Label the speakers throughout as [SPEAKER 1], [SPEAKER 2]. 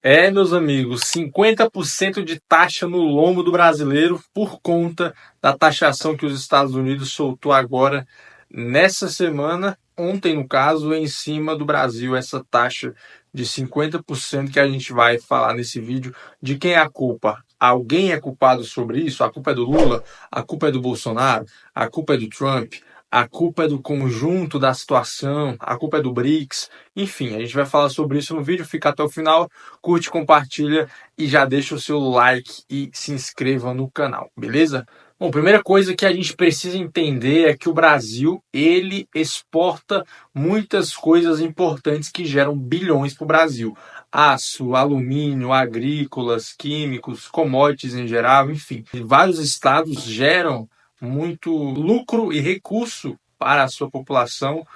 [SPEAKER 1] Meus amigos, 50% de taxa no lombo do brasileiro por conta da taxação que os Estados Unidos soltou agora nessa semana, ontem no caso, em cima do Brasil, essa taxa de 50% que a gente vai falar nesse vídeo. De quem é a culpa? Alguém é culpado sobre isso? A culpa é do Lula? A culpa é do Bolsonaro? A culpa é do Trump? A culpa é do conjunto da situação? A culpa é do BRICS? Enfim, a gente vai falar sobre isso no vídeo, fica até o final. Curte, compartilha e já deixa o seu like e se inscreva no canal, beleza? Bom, primeira coisa que a gente precisa entender é que o Brasil, ele exporta muitas coisas importantes que geram bilhões para o Brasil. Aço, alumínio, agrícolas, químicos, commodities em geral, enfim. Vários estados geram muito lucro e recurso para a sua população,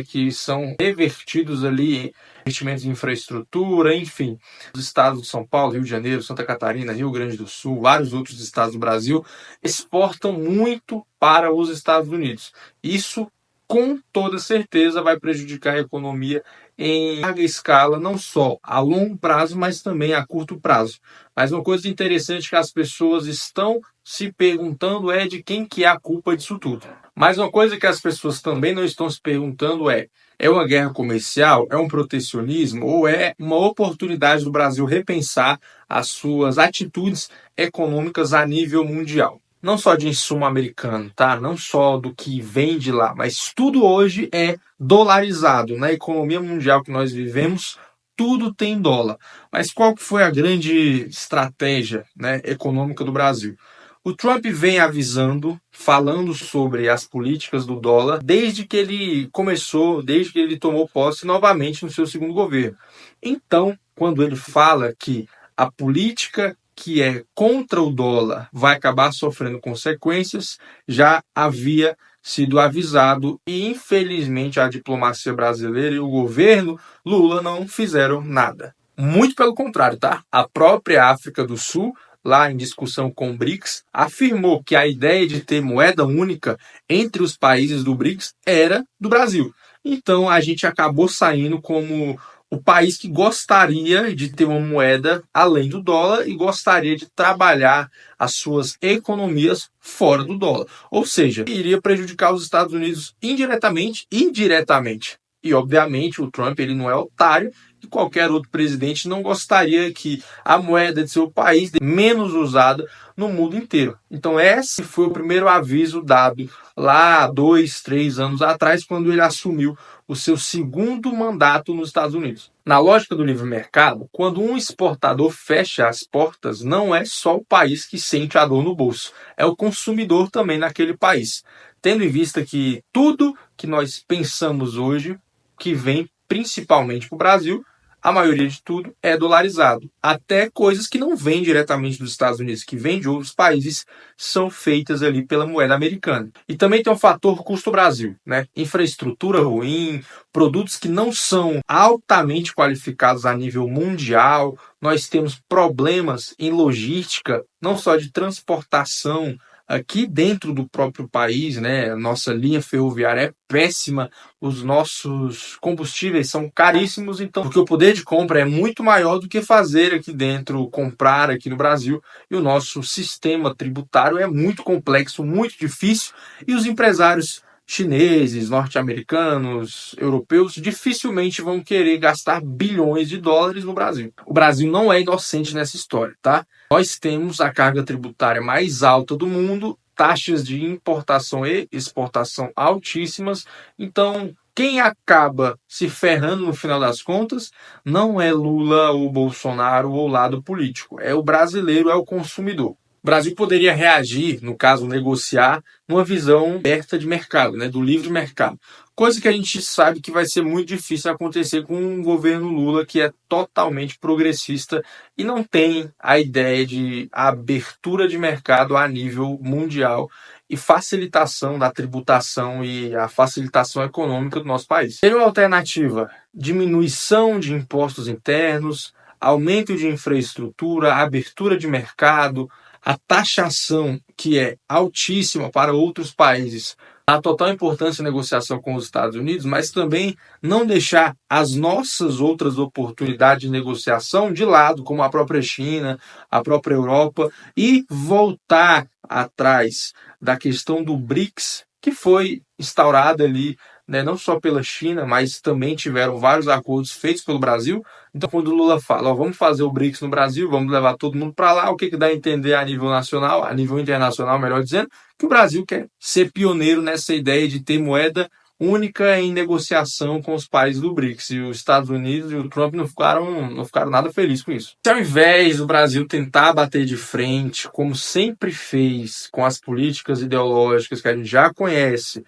[SPEAKER 1] que são revertidos ali investimentos em infraestrutura, enfim. Os estados de São Paulo, Rio de Janeiro, Santa Catarina, Rio Grande do Sul, vários outros estados do Brasil exportam muito para os Estados Unidos. Isso, com toda certeza, vai prejudicar a economia em larga escala, não só a longo prazo, mas também a curto prazo. Mas uma coisa interessante que as pessoas estão se perguntando é de quem que é a culpa disso tudo. Mas uma coisa que as pessoas também não estão se perguntando é uma guerra comercial? É um protecionismo? Ou é uma oportunidade do Brasil repensar as suas atitudes econômicas a nível mundial? Não só de insumo americano, tá? Não só do que vem de lá, mas tudo hoje é dolarizado. Na economia mundial que nós vivemos, tudo tem dólar. Mas qual que foi a grande estratégia, né, econômica do Brasil? O Trump vem avisando, falando sobre as políticas do dólar desde que ele começou, desde que ele tomou posse novamente no seu segundo governo. Então, quando ele fala que a política que é contra o dólar vai acabar sofrendo consequências, já havia sido avisado e, infelizmente, a diplomacia brasileira e o governo Lula não fizeram nada. Muito pelo contrário, tá? A própria África do Sul, lá em discussão com o BRICS, afirmou que a ideia de ter moeda única entre os países do BRICS era do Brasil. Então a gente acabou saindo como o país que gostaria de ter uma moeda além do dólar e gostaria de trabalhar as suas economias fora do dólar. Ou seja, iria prejudicar os Estados Unidos indiretamente e diretamente. E, obviamente, o Trump ele não é otário e qualquer outro presidente não gostaria que a moeda de seu país menos usada no mundo inteiro. Então, esse foi o primeiro aviso dado lá 2, 3 anos atrás, quando ele assumiu o seu segundo mandato nos Estados Unidos. Na lógica do livre mercado, quando um exportador fecha as portas, não é só o país que sente a dor no bolso, é o consumidor também naquele país. Tendo em vista que tudo que nós pensamos hoje, que vem principalmente para o Brasil, a maioria de tudo é dolarizado. Até coisas que não vêm diretamente dos Estados Unidos, que vêm de outros países, são feitas ali pela moeda americana. E também tem um fator custo-Brasil, né? Infraestrutura ruim, produtos que não são altamente qualificados a nível mundial. Nós temos problemas em logística, não só de transportação, aqui dentro do próprio país, né? Nossa linha ferroviária é péssima, os nossos combustíveis são caríssimos, então, porque o poder de compra é muito maior do que fazer aqui dentro, comprar aqui no Brasil, e o nosso sistema tributário é muito complexo, muito difícil, e os empresários chineses, norte-americanos, europeus, dificilmente vão querer gastar bilhões de dólares no Brasil. O Brasil não é inocente nessa história, tá? Nós temos a carga tributária mais alta do mundo, taxas de importação e exportação altíssimas. Então, quem acaba se ferrando no final das contas não é Lula ou Bolsonaro ou o lado político, é o brasileiro, é o consumidor. O Brasil poderia reagir, no caso, negociar, numa visão aberta de mercado, né, do livre mercado. Coisa que a gente sabe que vai ser muito difícil acontecer com um governo Lula que é totalmente progressista e não tem a ideia de abertura de mercado a nível mundial e facilitação da tributação e a facilitação econômica do nosso país. Tem uma alternativa: diminuição de impostos internos, aumento de infraestrutura, abertura de mercado, a taxação que é altíssima para outros países a total importância na negociação com os Estados Unidos, mas também não deixar as nossas outras oportunidades de negociação de lado, como a própria China, a própria Europa, e voltar atrás da questão do BRICS, que foi instaurada ali, né, não só pela China, mas também tiveram vários acordos feitos pelo Brasil. Então, quando o Lula fala, ó, vamos fazer o BRICS no Brasil, vamos levar todo mundo para lá, o que dá a entender a nível nacional, a nível internacional, melhor dizendo, que o Brasil quer ser pioneiro nessa ideia de ter moeda única em negociação com os países do BRICS. E os Estados Unidos e o Trump não ficaram nada felizes com isso. Se ao invés do Brasil tentar bater de frente, como sempre fez, com as políticas ideológicas que a gente já conhece,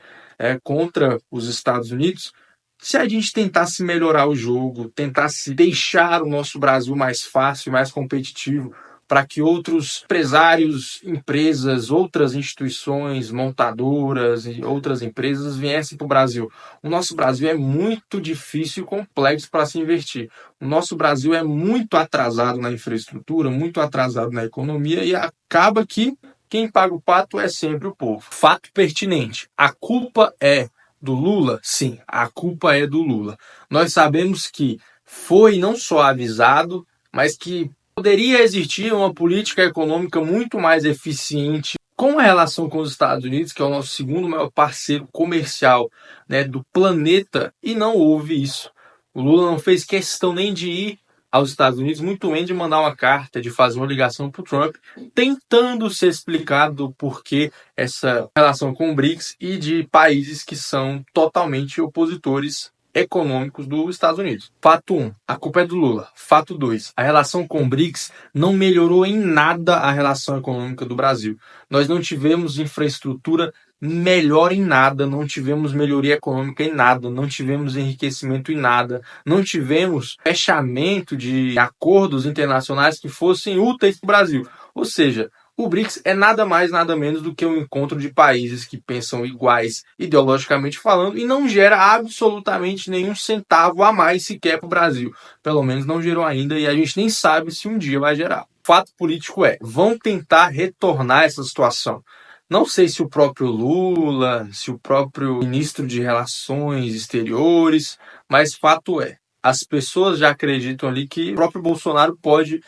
[SPEAKER 1] contra os Estados Unidos, se a gente tentasse melhorar o jogo, tentasse deixar o nosso Brasil mais fácil, mais competitivo, para que outros empresários, empresas, outras instituições, montadoras e outras empresas viessem para o Brasil. O nosso Brasil é muito difícil e complexo para se investir. O nosso Brasil é muito atrasado na infraestrutura, muito atrasado na economia e acaba que quem paga o pato é sempre o povo. Fato pertinente. A culpa é do Lula? Sim, a culpa é do Lula. Nós sabemos que foi não só avisado, mas que poderia existir uma política econômica muito mais eficiente com a relação com os Estados Unidos, que é o nosso segundo maior parceiro comercial, né, do planeta, e não houve isso. O Lula não fez questão nem de ir aos Estados Unidos, muito menos de mandar uma carta, de fazer uma ligação para o Trump, tentando se explicar do porquê essa relação com o BRICS e de países que são totalmente opositores econômicos dos Estados Unidos. Fato 1, a culpa é do Lula. Fato 2, a relação com o BRICS não melhorou em nada a relação econômica do Brasil. Nós não tivemos infraestrutura melhor em nada, não tivemos melhoria econômica em nada, não tivemos enriquecimento em nada, não tivemos fechamento de acordos internacionais que fossem úteis para o Brasil. Ou seja, o BRICS é nada mais, nada menos do que um encontro de países que pensam iguais ideologicamente falando e não gera absolutamente nenhum centavo a mais sequer para o Brasil. Pelo menos não gerou ainda e a gente nem sabe se um dia vai gerar. O fato político é, vão tentar retornar essa situação. Não sei se o próprio Lula, se o próprio ministro de Relações Exteriores, mas fato é, as pessoas já acreditam ali que o próprio Bolsonaro pode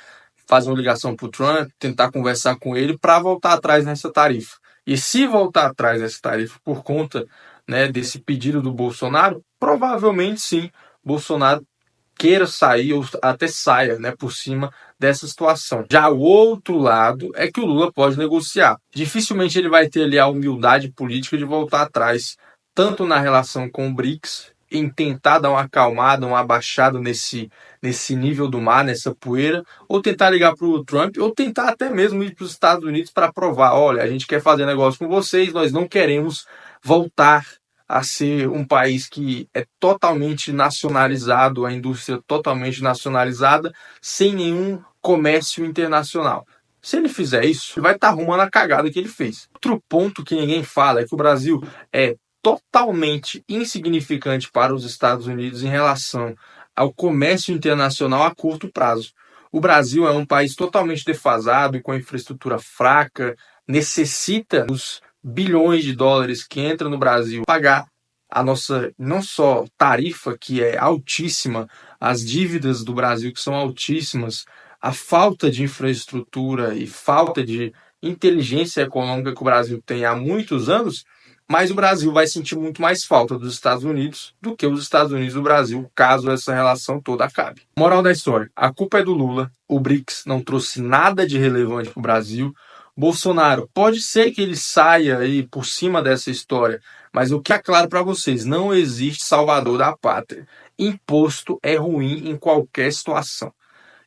[SPEAKER 1] fazer uma ligação para o Trump, tentar conversar com ele para voltar atrás nessa tarifa. E se voltar atrás nessa tarifa por conta, né, desse pedido do Bolsonaro, provavelmente sim, Bolsonaro queira sair ou até saia, né, por cima dessa situação. Já o outro lado é que o Lula pode negociar. Dificilmente ele vai ter ali a humildade política de voltar atrás, tanto na relação com o BRICS, em tentar dar uma acalmada, uma abaixada nesse nível do mar, nessa poeira, ou tentar ligar para o Trump, ou tentar até mesmo ir para os Estados Unidos para provar, olha, a gente quer fazer negócio com vocês, nós não queremos voltar a ser um país que é totalmente nacionalizado, a indústria totalmente nacionalizada, sem nenhum comércio internacional. Se ele fizer isso, ele vai estar arrumando a cagada que ele fez. Outro ponto que ninguém fala é que o Brasil é totalmente insignificante para os Estados Unidos em relação ao comércio internacional a curto prazo. O Brasil é um país totalmente defasado e com infraestrutura fraca, necessita os bilhões de dólares que entram no Brasil pagar a nossa, não só tarifa, que é altíssima, as dívidas do Brasil, que são altíssimas, a falta de infraestrutura e falta de inteligência econômica que o Brasil tem há muitos anos, mas o Brasil vai sentir muito mais falta dos Estados Unidos do que os Estados Unidos do Brasil, caso essa relação toda acabe. Moral da história, a culpa é do Lula, o BRICS não trouxe nada de relevante para o Brasil, Bolsonaro, pode ser que ele saia aí por cima dessa história, mas o que é claro para vocês, não existe salvador da pátria. Imposto é ruim em qualquer situação.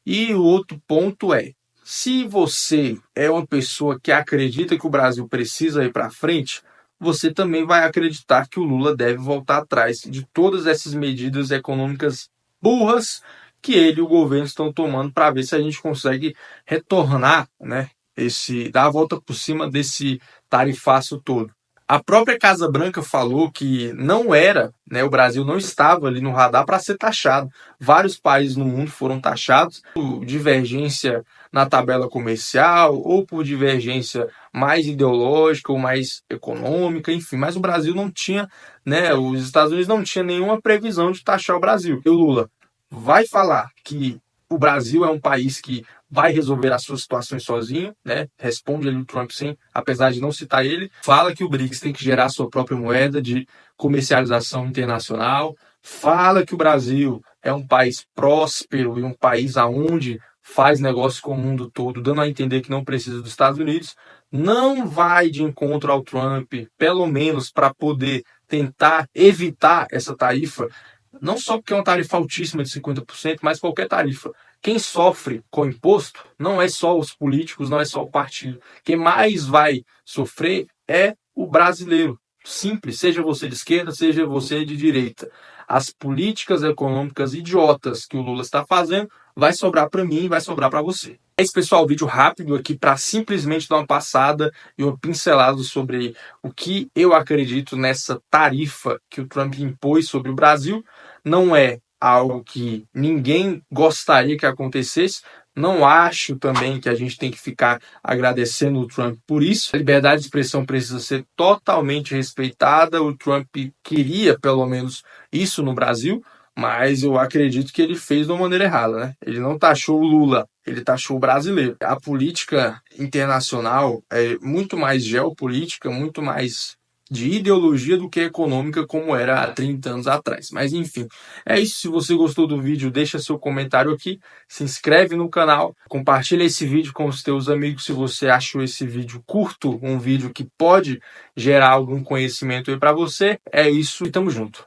[SPEAKER 1] E o outro ponto é, se você é uma pessoa que acredita que o Brasil precisa ir para frente, você também vai acreditar que o Lula deve voltar atrás de todas essas medidas econômicas burras que ele e o governo estão tomando para ver se a gente consegue retornar, né, dar a volta por cima desse tarifaço todo. A própria Casa Branca falou que não era, né, o Brasil não estava ali no radar para ser taxado. Vários países no mundo foram taxados por divergência na tabela comercial ou por divergência mais ideológica ou mais econômica, enfim. Mas o Brasil não tinha, né, os Estados Unidos não tinha nenhuma previsão de taxar o Brasil. E o Lula vai falar que o Brasil é um país que vai resolver as suas situações sozinho, né? Responde ali o Trump sim, apesar de não citar ele. Fala que o BRICS tem que gerar sua própria moeda de comercialização internacional. Fala que o Brasil é um país próspero e um país aonde faz negócio com o mundo todo, dando a entender que não precisa dos Estados Unidos. Não vai de encontro ao Trump, pelo menos para poder tentar evitar essa tarifa, não só porque é uma tarifa altíssima de 50%, mas qualquer tarifa. Quem sofre com imposto não é só os políticos, não é só o partido. Quem mais vai sofrer é o brasileiro. Simples, seja você de esquerda, seja você de direita. As políticas econômicas idiotas que o Lula está fazendo vai sobrar para mim, vai sobrar para você. É isso, pessoal, vídeo rápido aqui para simplesmente dar uma passada e uma pincelada sobre o que eu acredito nessa tarifa que o Trump impôs sobre o Brasil. Não é algo que ninguém gostaria que acontecesse. Não acho também que a gente tem que ficar agradecendo o Trump por isso. A liberdade de expressão precisa ser totalmente respeitada. O Trump queria, pelo menos, isso no Brasil, mas eu acredito que ele fez de uma maneira errada, né? Ele não taxou o Lula, ele taxou o brasileiro. A política internacional é muito mais geopolítica, muito mais de ideologia do que econômica, como era há 30 anos atrás. Mas enfim, é isso. Se você gostou do vídeo, deixa seu comentário aqui, se inscreve no canal, compartilha esse vídeo com os teus amigos se você achou esse vídeo curto, um vídeo que pode gerar algum conhecimento aí para você. É isso e tamo junto.